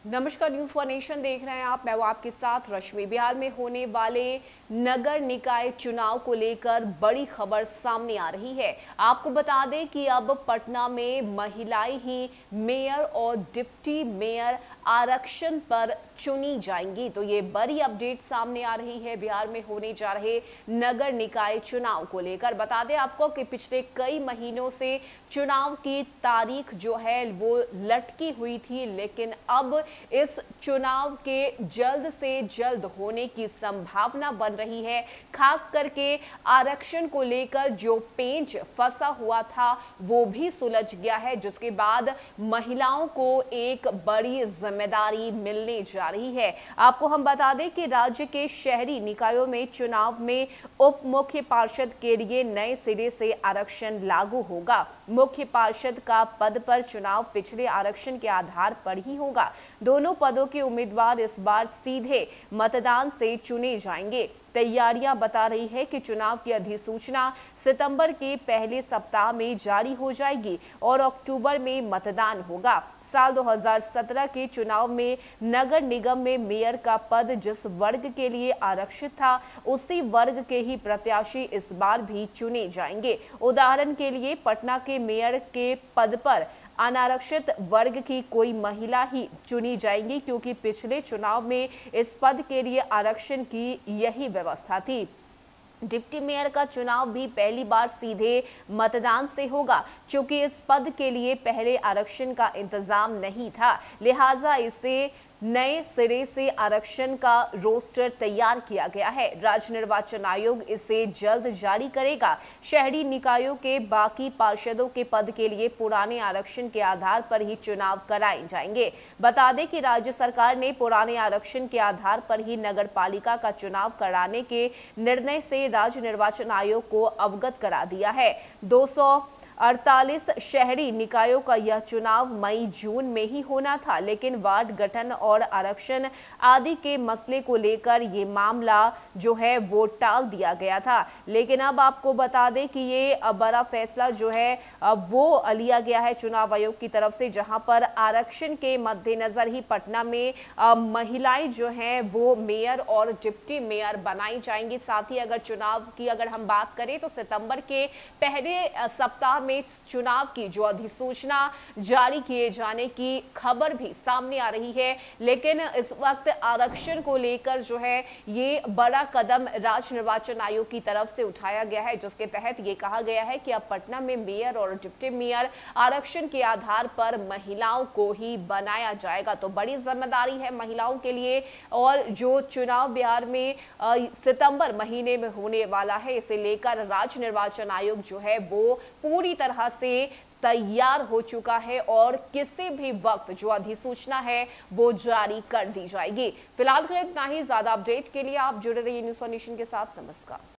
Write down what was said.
नमस्कार, news one nation देख रहे हैं आप। मैं वो आपके साथ रश्मि। बिहार में होने वाले नगर निकाय चुनाव को लेकर बड़ी खबर सामने आ रही है। आपको बता दें कि अब पटना में महिलाएं ही मेयर और डिप्टी मेयर आरक्षण पर चुनी जाएंगी। तो ये बड़ी अपडेट सामने आ रही है बिहार में होने जा रहे नगर निकाय चुनाव को लेकर। बता दें आपको कि पिछले कई महीनों से चुनाव की तारीख जो है वो लटकी हुई थी, लेकिन अब इस चुनाव के जल्द से जल्द होने की संभावना बन रही है। खास करके आरक्षण को लेकर जो पेंच फंसा हुआ था वो भी सुलझ गया है, जिसके बाद महिलाओं को एक बड़ी जिम्मेदारी मिलने जा रही है। आपको हम बता दें कि राज्य के शहरी निकायों में चुनाव में उप मुख्य पार्षद के लिए नए सिरे से आरक्षण लागू होगा। मुख्य पार्षद का पद पर चुनाव पिछले आरक्षण के आधार पर ही होगा। दोनों पदों के उम्मीदवार इस बार सीधे मतदान से चुने जाएंगे। तैयारियां बता रही है कि चुनाव की अधिसूचना सितंबर के पहले सप्ताह में जारी हो जाएगी और अक्टूबर में मतदान होगा। साल 2017 के चुनाव में नगर निगम में मेयर का पद जिस वर्ग के लिए आरक्षित था, उसी वर्ग के ही प्रत्याशी इस बार भी चुने जाएंगे। उदाहरण के लिए पटना के मेयर के पद पर अनारक्षित वर्ग की कोई महिला ही चुनी जाएंगी, क्योंकि पिछले चुनाव में इस पद के लिए आरक्षण की यही व्यवस्था थी। डिप्टी मेयर का चुनाव भी पहली बार सीधे मतदान से होगा। क्योंकि इस पद के लिए पहले आरक्षण का इंतजाम नहीं था, लिहाजा इसे नए सिरे से आरक्षण का रोस्टर तैयार किया गया है। राज्य निर्वाचन आयोग इसे जल्द जारी करेगा। शहरी निकायों के बाकी पार्षदों के पद के लिए पुराने आरक्षण के आधार पर ही चुनाव कराए जाएंगे। बता दें कि राज्य सरकार ने पुराने आरक्षण के आधार पर ही नगर पालिका का चुनाव कराने के निर्णय से राज्य निर्वाचन आयोग को अवगत करा दिया है। 248 शहरी निकायों का यह चुनाव मई जून में ही होना था, लेकिन वार्ड गठन और आरक्षण आदि के मसले को लेकर ये मामला जो है वो टाल दिया गया था। लेकिन अब आपको बता दें कि ये बड़ा फैसला जो है वो लिया गया है चुनाव आयोग की तरफ से, जहां पर आरक्षण के मद्देनजर ही पटना में महिलाएं जो हैं वो मेयर और डिप्टी मेयर बनाई जाएंगी। साथ ही अगर चुनाव की हम बात करें तो सितंबर के पहले सप्ताह में चुनाव की जो अधिसूचना जारी किए जाने की खबर भी सामने आ रही है। लेकिन इस वक्त आरक्षण को लेकर जो है ये बड़ा कदम राज्य निर्वाचन आयोग की तरफ से उठाया गया है, जिसके तहत ये कहा गया है कि अब पटना में मेयर और डिप्टी मेयर आरक्षण के आधार पर महिलाओं को ही बनाया जाएगा। तो बड़ी जिम्मेदारी है महिलाओं के लिए। और जो चुनाव बिहार में सितंबर महीने में होने वाला है, इसे लेकर राज्य निर्वाचन आयोग जो है वो पूरी तरह से तैयार हो चुका है और किसी भी वक्त जो अधिसूचना है वो जारी कर दी जाएगी। फिलहाल इतना ही। ज्यादा अपडेट के लिए आप जुड़े रहिए न्यूज़ वन नेशन के साथ। नमस्कार।